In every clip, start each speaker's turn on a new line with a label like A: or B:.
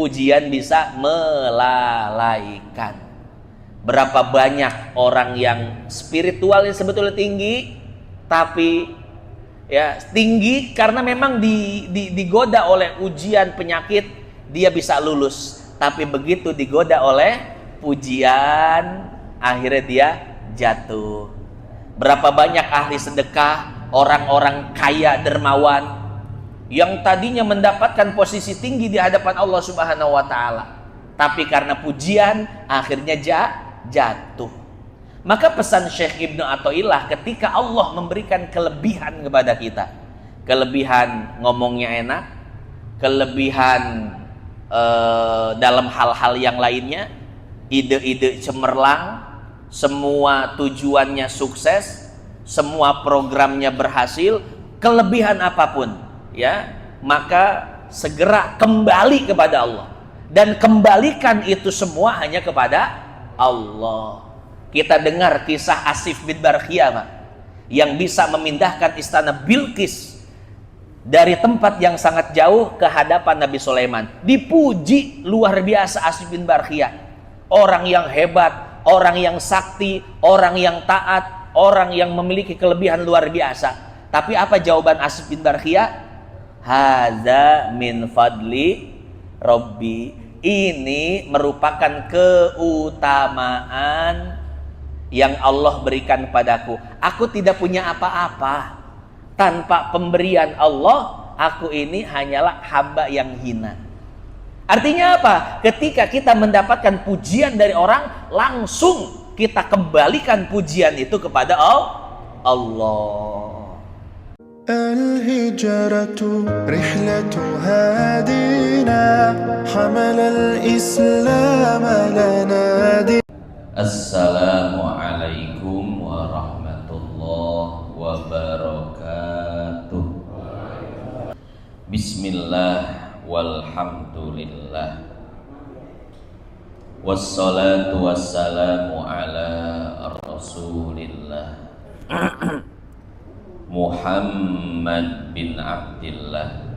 A: Pujian bisa melalaikan. Berapa banyak orang yang spiritualnya sebetulnya tinggi, tapi ya tinggi karena memang digoda oleh ujian penyakit, dia bisa lulus. Tapi begitu digoda oleh pujian, akhirnya dia jatuh. Berapa banyak ahli sedekah, orang-orang kaya dermawan yang tadinya mendapatkan posisi tinggi di hadapan Allah Subhanahu wa taala, tapi karena pujian akhirnya jatuh. Maka pesan Syekh Ibnu Athaillah, ketika Allah memberikan kelebihan kepada kita, kelebihan ngomongnya enak, kelebihan dalam hal-hal yang lainnya, ide-ide cemerlang, semua tujuannya sukses, semua programnya berhasil, kelebihan apapun, ya, maka segera kembali kepada Allah dan kembalikan itu semua hanya kepada Allah. Kita dengar kisah Asif bin Barkhiyah, Pak, yang bisa memindahkan istana Bilqis dari tempat yang sangat jauh ke hadapan Nabi Sulaiman. Dipuji luar biasa Asif bin Barkhiyah, orang yang hebat, orang yang sakti, orang yang taat, orang yang memiliki kelebihan luar biasa. Tapi apa jawaban Asif bin Barkhiyah? Hadza min fadli Rabbi. Ini merupakan keutamaan yang Allah berikan padaku. Aku tidak punya apa-apa. Tanpa pemberian Allah, aku ini hanyalah hamba yang hina. Artinya apa? Ketika kita mendapatkan pujian dari orang, langsung kita kembalikan pujian itu kepada Allah.
B: الهجرة رحلة هادينا حمل الإسلام لنا دين.
A: Assalamualaikum warahmatullahi wabarakatuh. Bismillah walhamdulillah, wassalatu wassalamu ala rasulillah Muhammad bin Abdillah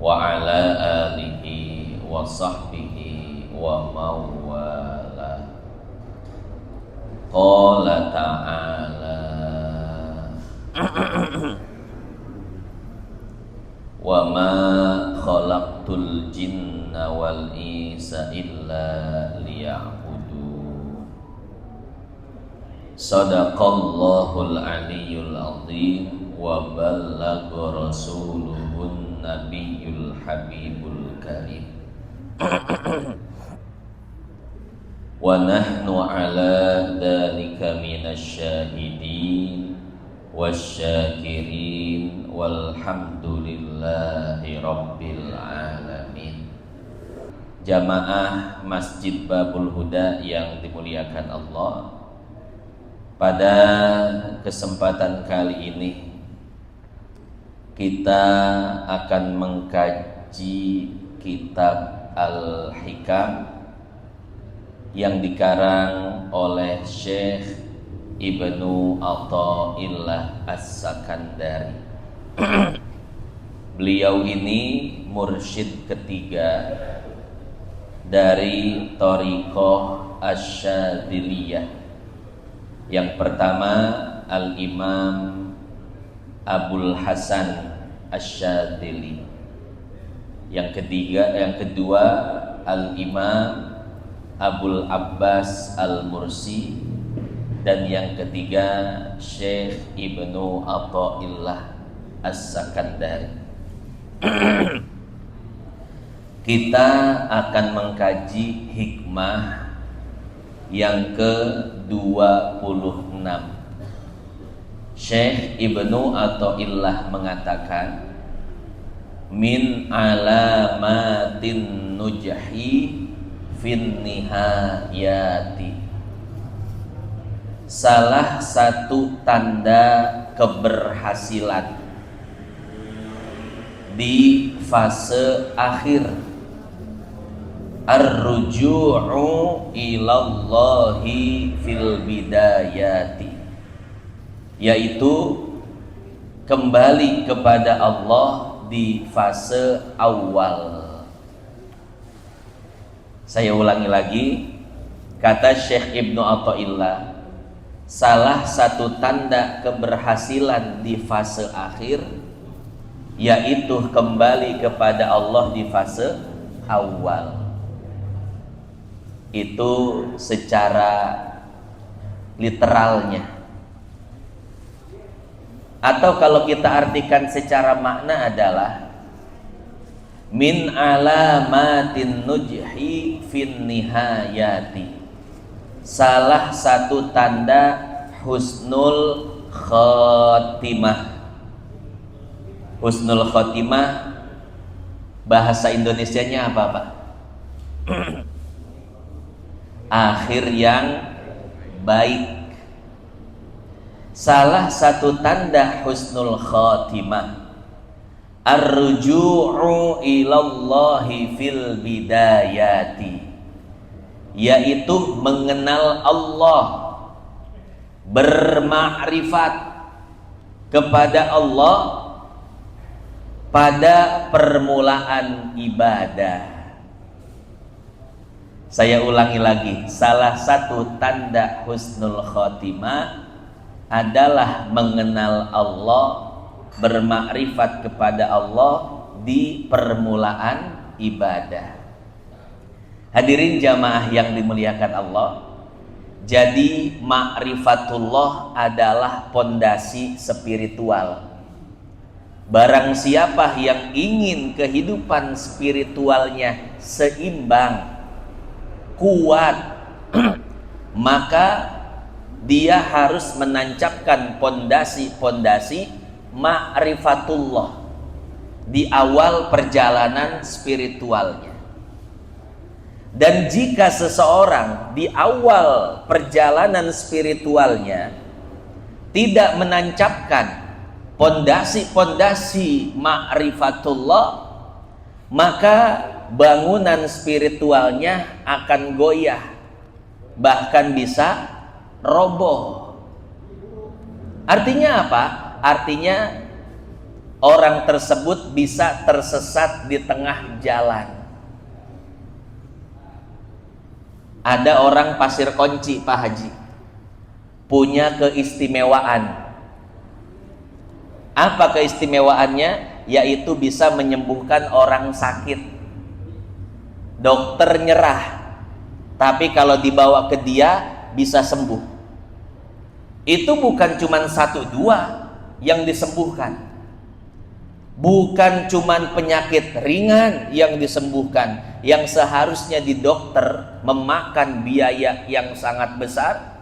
A: wa ala alihi wa sahbihi wa mawala. Qala ta'ala wa ma khalaqtul jinna wal insa illa liya'budun. Sadaqallahul aliyyul azim wa ballagha rasuluhun nabiyyul habibul karim. Wa nahnu ala dhalika minasyahidin wasyakirin walhamdulillahi rabbil alamin. Jamaah Masjid Babul Huda yang dimuliakan Allah, pada kesempatan kali ini kita akan mengkaji kitab Al-Hikam yang dikarang oleh Syekh Ibnu Athaillah As-Sakandari. Beliau ini mursyid ketiga dari Thariqah Asy-Syadziliyah. Yang pertama Al-Imam Abul Hasan Asy-Syadzili. Yang kedua Al-Imam Abul Abbas Al-Mursi. Dan yang ketiga Syekh Ibnu Athaillah As-Sakandari. Kita akan mengkaji hikmah yang ke-26. Syekh Ibnu Athaillah mengatakan, min alamatin nujhi fin nihayati. Salah satu tanda keberhasilan di fase akhir, ar-ruju'u ilallahi fil bidayati, yaitu kembali kepada Allah di fase awal. Saya ulangi lagi, kata Syekh Ibnu Athaillah, salah satu tanda keberhasilan di fase akhir yaitu kembali kepada Allah di fase awal. Itu secara literalnya. Atau kalau kita artikan secara makna adalah min alamatin nujhi fin nihayati, salah satu tanda husnul khotimah. Husnul khotimah bahasa Indonesianya apa Pak? Akhir yang baik. Salah satu tanda husnul khotimah ar-ruju'u ilallahi fil bidayati, yaitu mengenal Allah, bermakrifat kepada Allah pada permulaan ibadah. Saya ulangi lagi, salah satu tanda husnul khotimah adalah mengenal Allah, bermakrifat kepada Allah di permulaan ibadah. Hadirin jamaah yang dimuliakan Allah, jadi ma'rifatullah adalah pondasi spiritual. Barang siapa yang ingin kehidupan spiritualnya seimbang, kuat, maka dia harus menancapkan pondasi-pondasi ma'rifatullah di awal perjalanan spiritualnya. Dan jika seseorang di awal perjalanan spiritualnya tidak menancapkan pondasi-pondasi ma'rifatullah, maka bangunan spiritualnya akan goyah, bahkan bisa roboh. Artinya apa? Artinya orang tersebut bisa tersesat di tengah jalan. Ada orang Pasir Kunci, Pak Haji, punya keistimewaan. Apa keistimewaannya? Yaitu bisa menyembuhkan orang sakit. Dokter nyerah, tapi kalau dibawa ke dia bisa sembuh. Itu bukan cuma 1-2 yang disembuhkan, bukan cuma penyakit ringan yang disembuhkan, yang seharusnya di dokter memakan biaya yang sangat besar,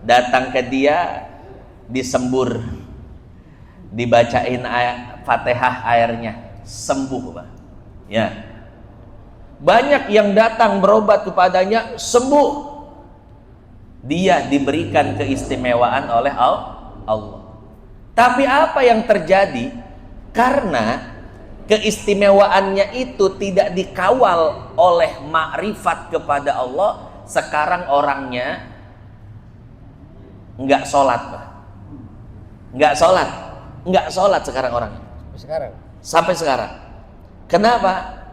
A: datang ke dia disembur, dibacain Fatihah airnya, sembuh Pak. Ya, banyak yang datang berobat kepadanya sembuh. Dia diberikan keistimewaan oleh Allah. Tapi apa yang terjadi? Karena keistimewaannya itu tidak dikawal oleh makrifat kepada Allah, sekarang orangnya nggak sholat Pak. Nggak sholat sekarang orangnya. Sampai sekarang. Kenapa?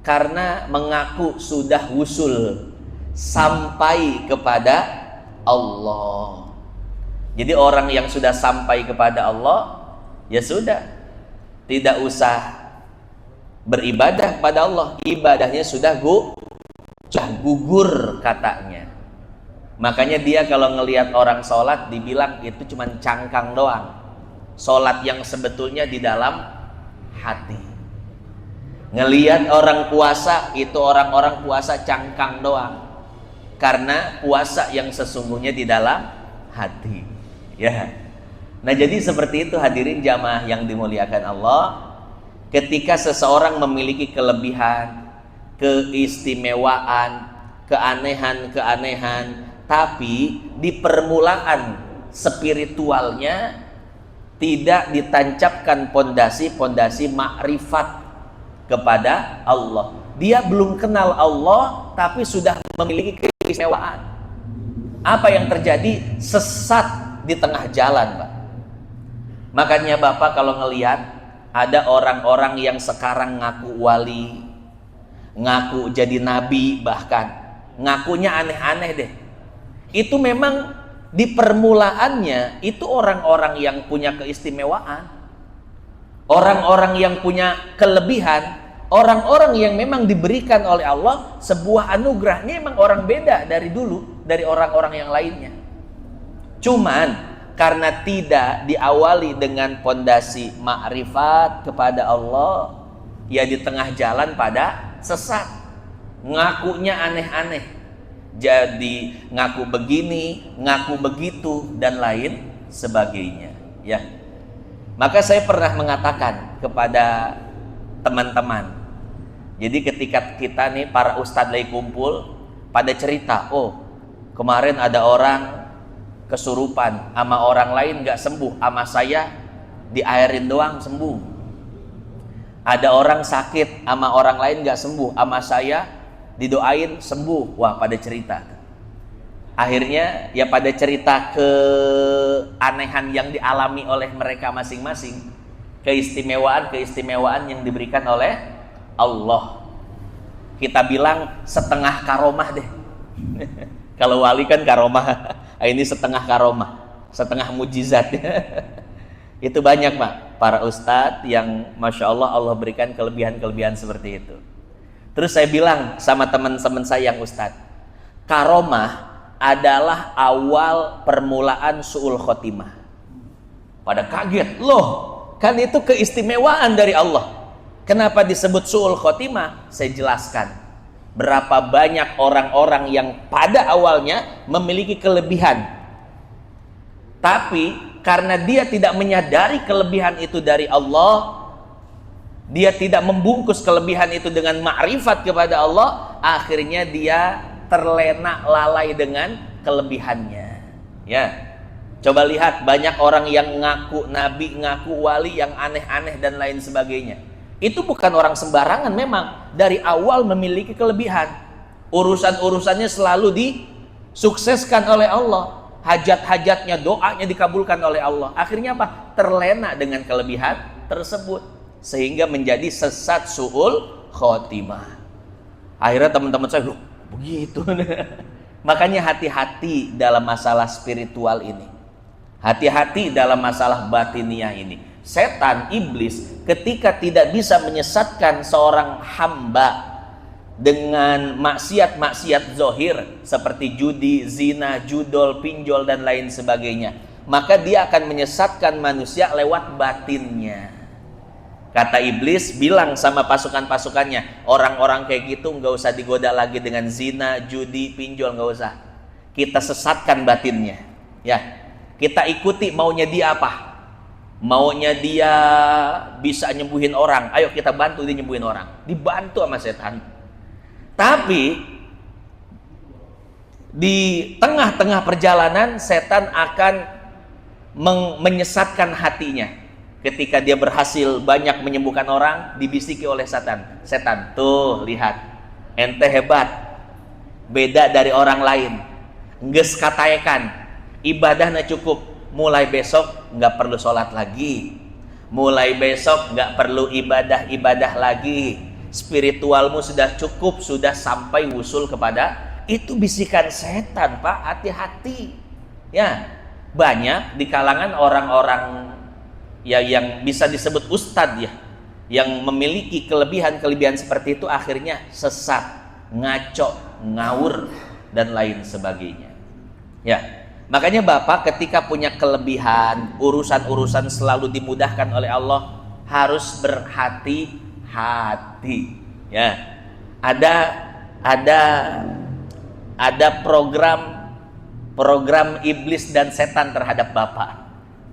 A: Karena mengaku sudah wusul sampai kepada Allah. Jadi orang yang sudah sampai kepada Allah, ya sudah, tidak usah beribadah kepada Allah, ibadahnya sudah gugur katanya. Makanya dia kalau ngelihat orang sholat dibilang itu cuma cangkang doang. Sholat yang sebetulnya di dalam hati. Ngelihat orang puasa, itu orang-orang puasa cangkang doang. Karena puasa yang sesungguhnya di dalam hati. Ya. Nah, jadi seperti itu hadirin jamaah yang dimuliakan Allah. Ketika seseorang memiliki kelebihan, keistimewaan, keanehan-keanehan, tapi di permulaan spiritualnya tidak ditancapkan pondasi-pondasi makrifat kepada Allah. Dia belum kenal Allah tapi sudah memiliki keistimewaan. Apa yang terjadi? Sesat di tengah jalan, Pak. Makanya Bapak kalau ngelihat ada orang-orang yang sekarang ngaku wali, ngaku jadi nabi, bahkan ngakunya aneh-aneh deh. Itu memang di permulaannya itu orang-orang yang punya keistimewaan, orang-orang yang punya kelebihan, orang-orang yang memang diberikan oleh Allah sebuah anugerahnya, memang orang beda dari dulu, dari orang-orang yang lainnya. Cuman karena tidak diawali dengan pondasi makrifat kepada Allah, ya di tengah jalan pada sesat, ngakunya aneh-aneh, jadi ngaku begini, ngaku begitu, dan lain sebagainya, ya. Maka saya pernah mengatakan kepada teman-teman, jadi ketika kita nih para ustadz lagi kumpul, pada cerita, oh kemarin ada orang kesurupan sama orang lain nggak sembuh, sama saya diairin doang sembuh. Ada orang sakit sama orang lain nggak sembuh, sama saya didoain sembuh. Wah, pada cerita. Akhirnya ya pada cerita keanehan yang dialami oleh mereka masing-masing, keistimewaan yang diberikan oleh Allah. Kita bilang setengah karomah deh. Kalau wali kan karomah, ini setengah karomah, setengah mujizat. Itu banyak Pak, para ustadz yang Masya Allah, Allah berikan kelebihan-kelebihan seperti itu. Terus saya bilang sama teman-teman saya yang ustadz, karomah adalah awal permulaan su'ul khotimah. Pada kaget, loh kan itu keistimewaan dari Allah. Kenapa disebut su'ul khotimah? Saya jelaskan. Berapa banyak orang-orang yang pada awalnya memiliki kelebihan, tapi karena dia tidak menyadari kelebihan itu dari Allah, dia tidak membungkus kelebihan itu dengan ma'rifat kepada Allah, akhirnya dia terlena lalai dengan kelebihannya. Ya, coba lihat banyak orang yang ngaku nabi, ngaku wali, yang aneh-aneh dan lain sebagainya. Itu bukan orang sembarangan, memang dari awal memiliki kelebihan. Urusan-urusannya selalu disukseskan oleh Allah, hajat-hajatnya, doanya dikabulkan oleh Allah. Akhirnya apa? Terlena dengan kelebihan tersebut, sehingga menjadi sesat su'ul khotimah. Akhirnya teman-teman saya, loh begitu. Makanya hati-hati dalam masalah spiritual ini, hati-hati dalam masalah batiniah ini. Setan, iblis, ketika tidak bisa menyesatkan seorang hamba dengan maksiat-maksiat zohir seperti judi, zina, judol, pinjol, dan lain sebagainya, maka dia akan menyesatkan manusia lewat batinnya. Kata iblis bilang sama pasukan-pasukannya, orang-orang kayak gitu nggak usah digoda lagi dengan zina, judi, pinjol, nggak usah. Kita sesatkan batinnya, ya. Kita ikuti maunya dia apa? Maunya dia bisa nyembuhin orang, ayo kita bantu dia nyembuhin orang. Dibantu sama setan. Tapi di tengah-tengah perjalanan setan akan menyesatkan hatinya. Ketika dia berhasil banyak menyembuhkan orang, dibisiki oleh setan. Setan, tuh lihat, ente hebat, beda dari orang lain. Nges katayekan, ibadahnya cukup. Mulai besok nggak perlu sholat lagi. Mulai besok nggak perlu ibadah lagi. Spiritualmu sudah cukup, sudah sampai wusul kepada. Itu bisikan setan Pak, hati-hati. Ya, banyak di kalangan orang-orang ya yang bisa disebut ustadz ya, yang memiliki kelebihan-kelebihan seperti itu, akhirnya sesat, ngaco, ngawur, dan lain sebagainya. Ya, makanya Bapak ketika punya kelebihan, urusan-urusan selalu dimudahkan oleh Allah, harus berhati-hati. Ya, ada program iblis dan setan terhadap Bapak.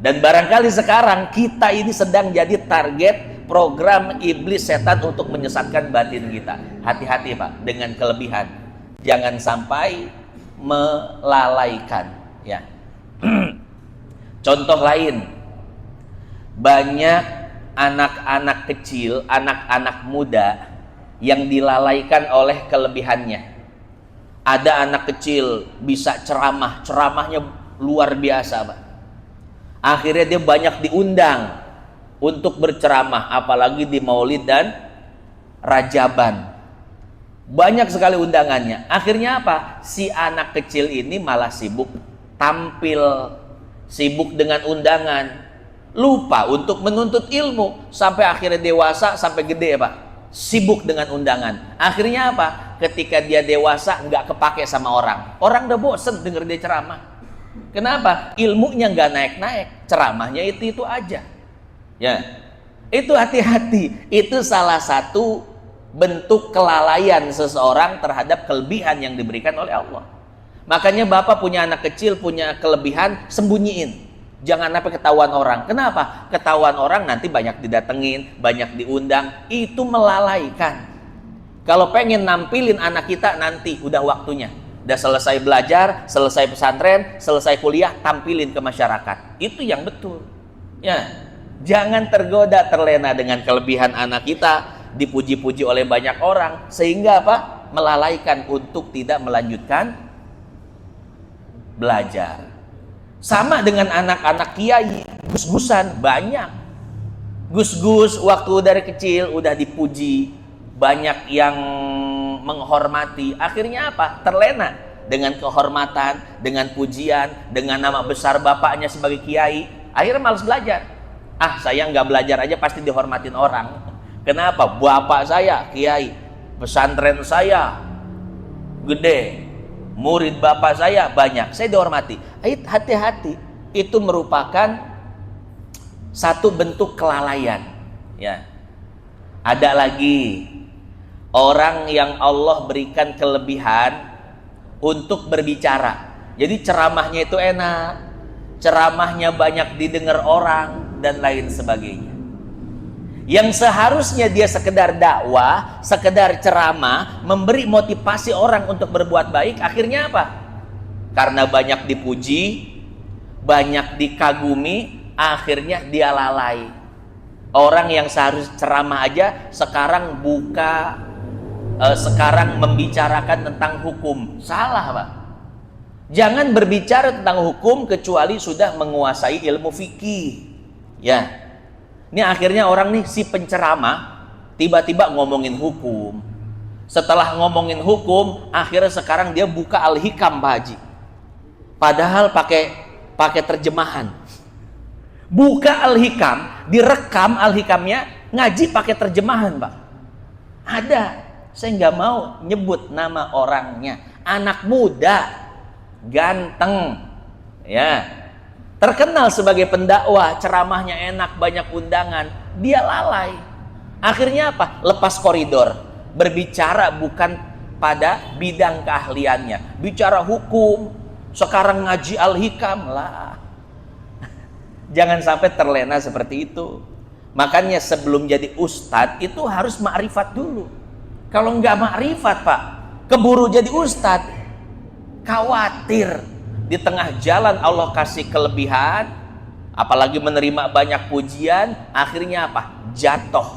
A: Dan barangkali sekarang kita ini sedang jadi target program iblis setan untuk menyesatkan batin kita. Hati-hati Pak dengan kelebihan. Jangan sampai melalaikan. Ya. Contoh lain, banyak anak-anak kecil, anak-anak muda yang dilalaikan oleh kelebihannya. Ada anak kecil bisa ceramah, ceramahnya luar biasa Pak. Akhirnya dia banyak diundang untuk berceramah, apalagi di Maulid dan Rajaban. banyak sekali undangannya. Akhirnya apa? Si anak kecil ini malah sibuk tampil, sibuk dengan undangan, lupa untuk menuntut ilmu. Sampai akhirnya dewasa, sampai gede Pak, sibuk dengan undangan. Akhirnya apa? Ketika dia dewasa nggak kepake sama orang. Orang udah bosen denger dia ceramah. Kenapa? Ilmunya nggak naik-naik, ceramahnya itu aja. Ya, itu hati-hati. Itu salah satu bentuk kelalaian seseorang terhadap kelebihan yang diberikan oleh Allah. Makanya Bapak punya anak kecil, punya kelebihan, sembunyiin. Jangan sampai ketahuan orang. Kenapa? Ketahuan orang nanti banyak didatengin, banyak diundang. Itu melalaikan. Kalau pengen nampilin anak kita nanti udah waktunya. Udah selesai belajar, selesai pesantren, selesai kuliah, tampilin ke masyarakat. Itu yang betul. Ya, jangan tergoda, terlena dengan kelebihan anak kita, dipuji-puji oleh banyak orang, sehingga apa? Melalaikan untuk tidak melanjutkan belajar. Sama dengan anak-anak kiai, gus-gusan banyak. Gus-gus waktu dari kecil udah dipuji, banyak yang menghormati. Akhirnya apa? Terlena dengan kehormatan, dengan pujian, dengan nama besar bapaknya sebagai kiai. Akhirnya malas belajar. Saya nggak belajar aja pasti dihormatin orang. Kenapa? Bapak saya kiai, pesantren saya gede, murid bapak saya banyak, saya dihormati. Hati-hati, itu merupakan satu bentuk kelalaian. Ya, ada lagi orang yang Allah berikan kelebihan untuk berbicara. Jadi ceramahnya itu enak, ceramahnya banyak didengar orang dan lain sebagainya. Yang seharusnya dia sekedar dakwah, sekedar ceramah, memberi motivasi orang untuk berbuat baik, akhirnya apa? Karena banyak dipuji, banyak dikagumi, akhirnya dia lalai. Orang yang seharusnya ceramah aja sekarang sekarang membicarakan tentang hukum. Salah Pak. Jangan berbicara tentang hukum kecuali sudah menguasai ilmu fikih. Ya. Ini akhirnya orang nih si penceramah tiba-tiba ngomongin hukum. Setelah ngomongin hukum, akhirnya sekarang dia buka Al-Hikam Pak Haji. Padahal pakai terjemahan. Buka Al-Hikam, direkam Al-Hikamnya, ngaji pakai terjemahan Pak. Ada. Saya nggak mau nyebut nama orangnya. Anak muda, ganteng, ya, terkenal sebagai pendakwah, ceramahnya enak, banyak undangan, dia lalai. Akhirnya apa? Lepas koridor, berbicara bukan pada bidang keahliannya, bicara hukum, sekarang ngaji Al-Hikam lah. Jangan sampai terlena seperti itu. Makanya sebelum jadi ustadz itu harus ma'rifat dulu. Kalau nggak ma'rifat Pak, keburu jadi ustadz, khawatir di tengah jalan Allah kasih kelebihan, apalagi menerima banyak pujian, akhirnya apa? Jatuh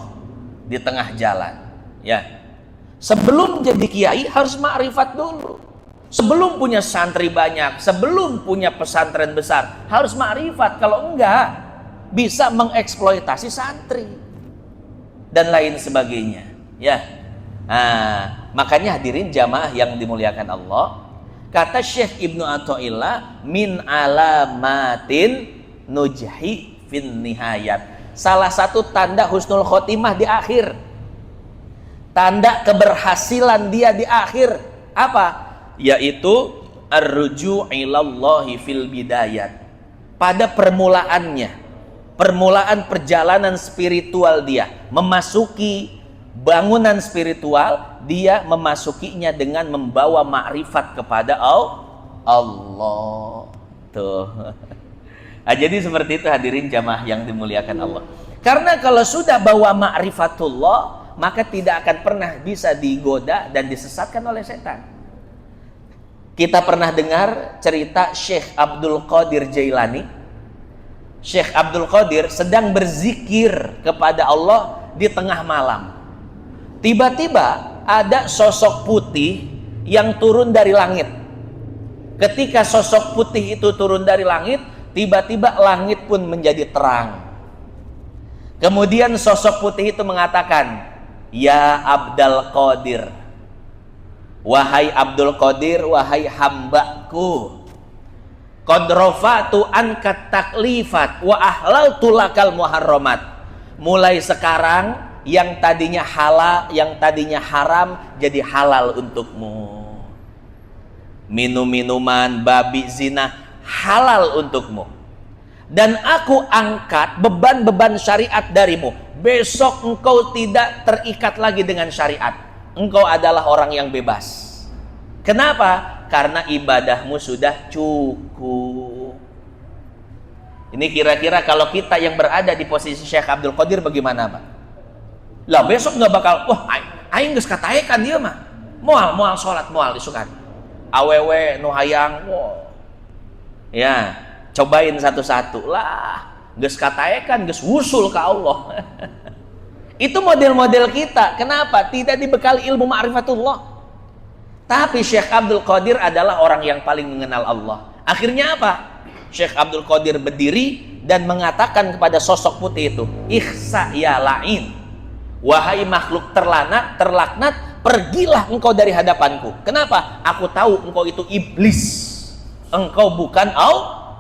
A: di tengah jalan. Ya, sebelum jadi kiai harus ma'rifat dulu. Sebelum punya santri banyak, sebelum punya pesantren besar, harus ma'rifat. Kalau enggak, bisa mengeksploitasi santri dan lain sebagainya. Ya, makanya hadirin jamaah yang dimuliakan Allah. Kata Syekh Ibnu Athaillah, min alamatin nujhi fin nihayat. Salah satu tanda husnul khotimah di akhir. Tanda keberhasilan dia di akhir apa? Yaitu ar-ruju' ilallahi fil bidayat. Pada permulaannya, permulaan perjalanan spiritual dia, memasuki bangunan spiritual, dia memasukinya dengan membawa ma'rifat kepada Allah. Tuh. Jadi seperti itu hadirin jamaah yang dimuliakan Allah. Karena kalau sudah bawa ma'rifatullah, maka tidak akan pernah bisa digoda dan disesatkan oleh setan. Kita pernah dengar cerita Syekh Abdul Qadir Jailani. Syekh Abdul Qadir sedang berzikir kepada Allah di tengah malam. Tiba-tiba ada sosok putih yang turun dari langit. Ketika sosok putih itu turun dari langit, tiba-tiba langit pun menjadi terang. Kemudian sosok putih itu mengatakan, "Ya Abdul Qadir, Wahai Abdul Qadir, wahai hambaku, qad rafa'tu anka taklifat wa ahlaltu lakal muharramat. Mulai sekarang yang tadinya halal, yang tadinya haram jadi halal untukmu. Minum-minuman, babi, zina halal untukmu. Dan aku angkat beban-beban syariat darimu. Besok engkau tidak terikat lagi dengan syariat. Engkau adalah orang yang bebas. Kenapa? Karena ibadahmu sudah cukup. Ini kira-kira kalau kita yang berada di posisi Syekh Abdul Qadir bagaimana, Pak? Lah besok nggak bakal, wah aing geus kataekan dia mah. Moal salat moal isukan. Awewe nu hayang, wow. Ya, cobain satu-satu lah. Geus kataekan, geus wusul ke Allah. Itu model-model kita. Kenapa? Tidak dibekali ilmu ma'rifatullah. Tapi Syekh Abdul Qadir adalah orang yang paling mengenal Allah. Akhirnya apa? Syekh Abdul Qadir berdiri dan mengatakan kepada sosok putih itu, "Ikhsa ya la'in. Wahai makhluk terlaknat, pergilah engkau dari hadapanku." Kenapa? Aku tahu engkau itu iblis. Engkau bukan Allah.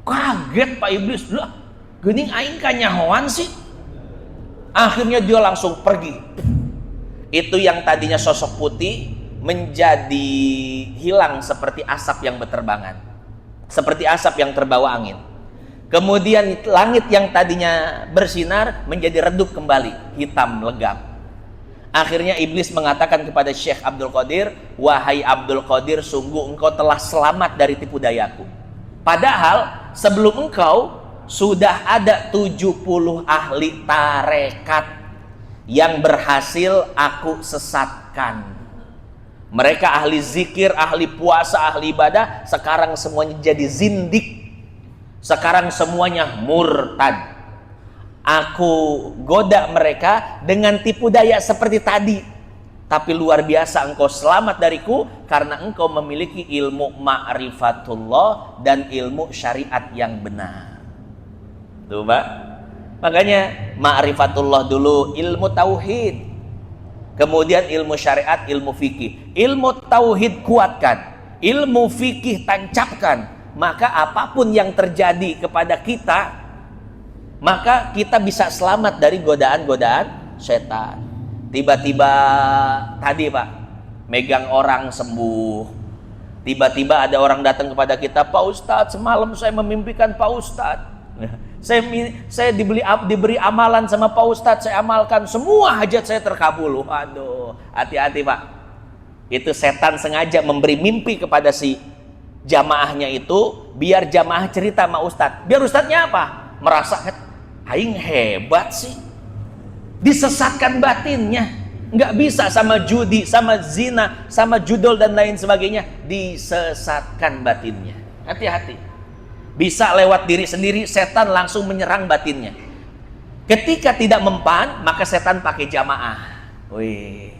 A: Kaget Pak Iblis. Lah, geuning aing kanyahoan sih. Akhirnya dia langsung pergi. Itu yang tadinya sosok putih menjadi hilang seperti asap yang berterbangan, seperti asap yang terbawa angin. Kemudian langit yang tadinya bersinar menjadi redup kembali, hitam legam. Akhirnya iblis mengatakan kepada Syekh Abdul Qadir, "Wahai Abdul Qadir, sungguh engkau telah selamat dari tipu dayaku. Padahal sebelum engkau sudah ada 70 ahli tarekat yang berhasil aku sesatkan. Mereka ahli zikir, ahli puasa, ahli ibadah, sekarang semuanya jadi zindik. Sekarang semuanya murtad. Aku goda mereka dengan tipu daya seperti tadi. Tapi luar biasa engkau selamat dariku karena engkau memiliki ilmu ma'rifatullah dan ilmu syariat yang benar." Tuh Pak. Makanya ma'rifatullah dulu, ilmu tauhid. Kemudian ilmu syariat, ilmu fikih. Ilmu tauhid kuatkan, ilmu fikih tancapkan. Maka apapun yang terjadi kepada kita, maka kita bisa selamat dari godaan-godaan setan. Tiba-tiba tadi Pak, megang orang sembuh. Tiba-tiba ada orang datang kepada kita, "Pak Ustadz, semalam saya memimpikan Pak Ustadz. Saya diberi amalan sama Pak Ustadz, saya amalkan, semua hajat saya terkabul." Waduh, hati-hati Pak. Itu setan sengaja memberi mimpi kepada si jamaahnya itu, biar jamaah cerita sama Ustadz. Biar Ustadznya apa? Merasa, aing hebat sih. Disesatkan batinnya. Nggak bisa sama judi, sama zina, sama judol dan lain sebagainya. Disesatkan batinnya. Hati-hati. Bisa lewat diri sendiri, setan langsung menyerang batinnya. Ketika tidak mempan, maka setan pakai jamaah. Wih,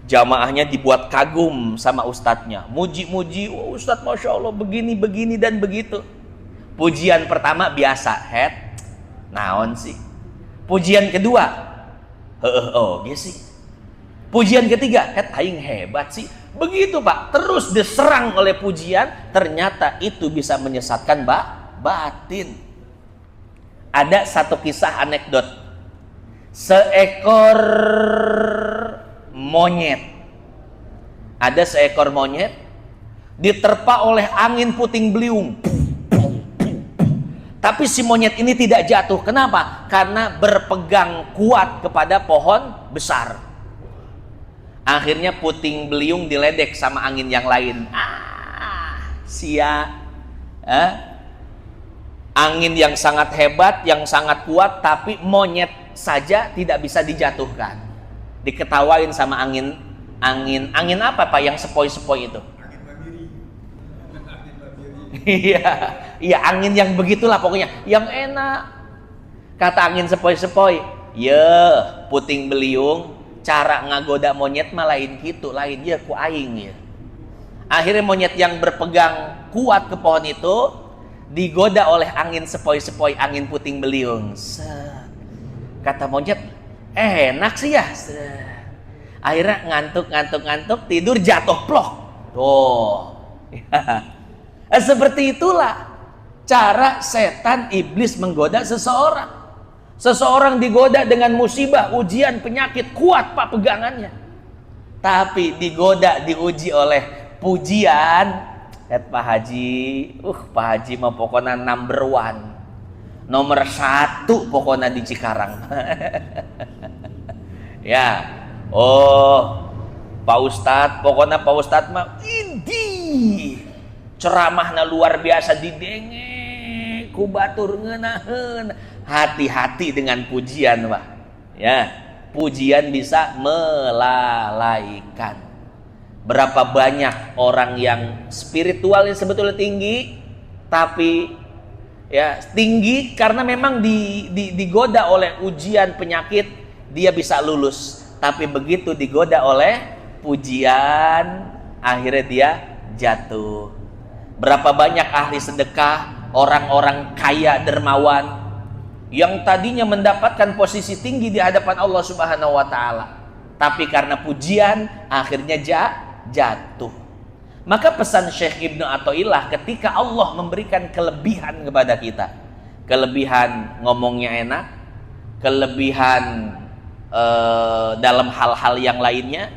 A: jamaahnya dibuat kagum sama ustadznya. Muji-muji, "Oh, Ustadz Masya Allah begini, dan begitu." Pujian pertama biasa, head, naon sih. Pujian kedua, sih. Pujian ketiga, aing hebat sih. Begitu Pak, terus diserang oleh pujian, ternyata itu bisa menyesatkan batin. Ada satu kisah anekdot. Seekor monyet. Ada seekor monyet diterpa oleh angin puting beliung. Tapi si monyet ini tidak jatuh. Kenapa? Karena berpegang kuat kepada pohon besar. Akhirnya puting beliung diledek sama angin yang lain. Angin yang sangat hebat, yang sangat kuat, tapi monyet saja tidak bisa dijatuhkan. Diketawain sama angin apa Pak yang sepoi-sepoi itu? Iya, angin yang begitulah pokoknya, yang enak. Kata angin sepoi-sepoi, puting beliung, cara ngagoda monyet mah lain gitu, lain ya ku aing ya. Akhirnya monyet yang berpegang kuat ke pohon itu digoda oleh angin sepoi-sepoi, angin puting beliung. Kata monyet, enak sih ya. Akhirnya ngantuk, tidur jatuh plok. Tuh. Seperti itulah cara setan iblis menggoda seseorang. Seseorang digoda dengan musibah, ujian, penyakit, kuat pak pegangannya. Tapi digoda, diuji oleh pujian. Pak Haji, Pak Haji mah pokoknya number one, nomor 1 pokoknya di Cikarang. Ya, Pak Ustadz, pokoknya Pak Ustadz mah ini ceramahnya luar biasa didenge, kubatur ngeunaheun. Hati-hati dengan pujian, Pak. Ya, pujian bisa melalaikan. Berapa banyak orang yang spiritualnya sebetulnya tinggi, tapi ya tinggi karena memang digoda oleh ujian penyakit, dia bisa lulus. Tapi begitu digoda oleh pujian, akhirnya dia jatuh. Berapa banyak ahli sedekah, orang-orang kaya dermawan yang tadinya mendapatkan posisi tinggi di hadapan Allah Subhanahu wa taala, tapi karena pujian akhirnya jatuh. Maka pesan Syekh Ibnu Athaillah, ketika Allah memberikan kelebihan kepada kita, kelebihan ngomongnya enak, kelebihan dalam hal-hal yang lainnya,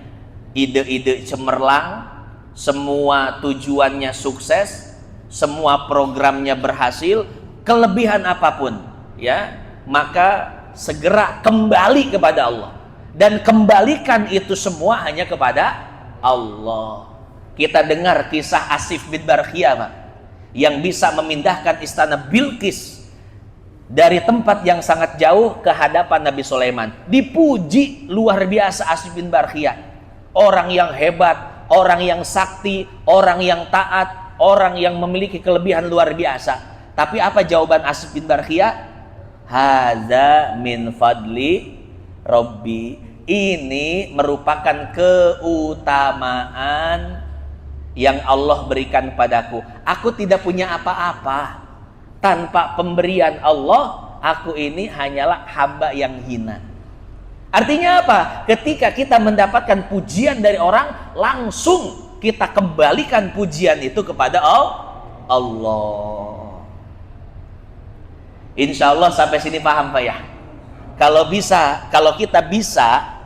A: ide-ide cemerlang, semua tujuannya sukses, semua programnya berhasil, kelebihan apapun, ya, maka segera kembali kepada Allah dan kembalikan itu semua hanya kepada Allah. Kita dengar kisah Asif bin Barkhiyah, Pak, yang bisa memindahkan istana Bilqis dari tempat yang sangat jauh ke hadapan Nabi Sulaiman. Dipuji luar biasa Asif bin Barkhiyah, orang yang hebat, orang yang sakti, orang yang taat, orang yang memiliki kelebihan luar biasa. Tapi apa jawaban Asif bin Barkhiyah? Hadza min fadli Rabbi. Ini merupakan keutamaan yang Allah berikan padaku. Aku tidak punya apa-apa. Tanpa pemberian Allah, aku ini hanyalah hamba yang hina. Artinya apa? Ketika kita mendapatkan pujian dari orang, langsung kita kembalikan pujian itu kepada Allah. Insya Allah sampai sini paham, Pak, ya? Kalau kita bisa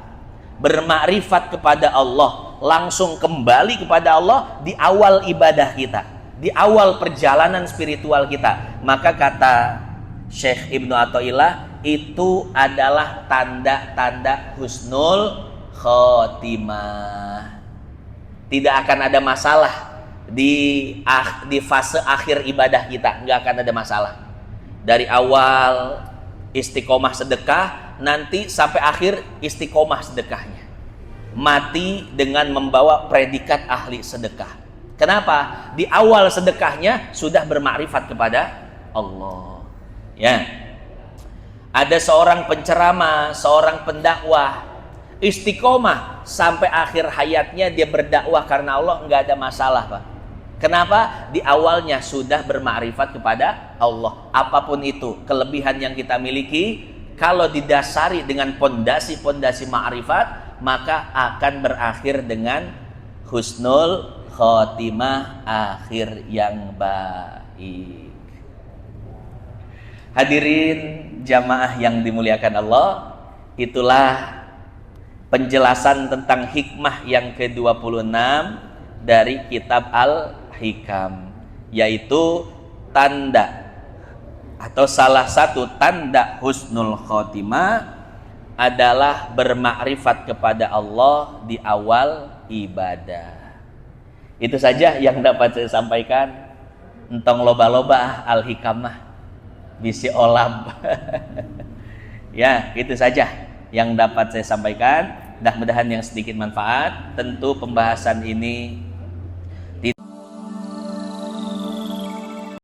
A: bermakrifat kepada Allah, langsung kembali kepada Allah di awal ibadah kita, di awal perjalanan spiritual kita, maka kata Syekh Ibnu Athaillah, itu adalah tanda-tanda husnul khotimah. Tidak akan ada masalah di fase akhir ibadah kita, nggak akan ada masalah. Dari awal istiqomah sedekah, nanti sampai akhir istiqomah sedekahnya, mati dengan membawa predikat ahli sedekah. Kenapa? Di awal sedekahnya sudah bermakrifat kepada Allah. Ya, ada seorang penceramah, seorang pendakwah, istiqomah sampai akhir hayatnya dia berdakwah karena Allah, nggak ada masalah, Pak. Kenapa? Di awalnya sudah bermakrifat kepada Allah. Apapun itu kelebihan yang kita miliki, kalau didasari dengan pondasi-pondasi ma'rifat, maka akan berakhir dengan husnul khotimah, akhir yang baik. Hadirin jamaah yang dimuliakan Allah, itulah penjelasan tentang hikmah yang ke-26 dari kitab Al-Hikam, yaitu tanda atau salah satu tanda husnul khotimah adalah bermakrifat kepada Allah di awal ibadah. Itu saja yang dapat saya sampaikan. Entong loba-loba Al-Hikamah bisi olab. Ya, itu saja yang dapat saya sampaikan. Mudah-mudahan yang sedikit manfaat. Tentu pembahasan ini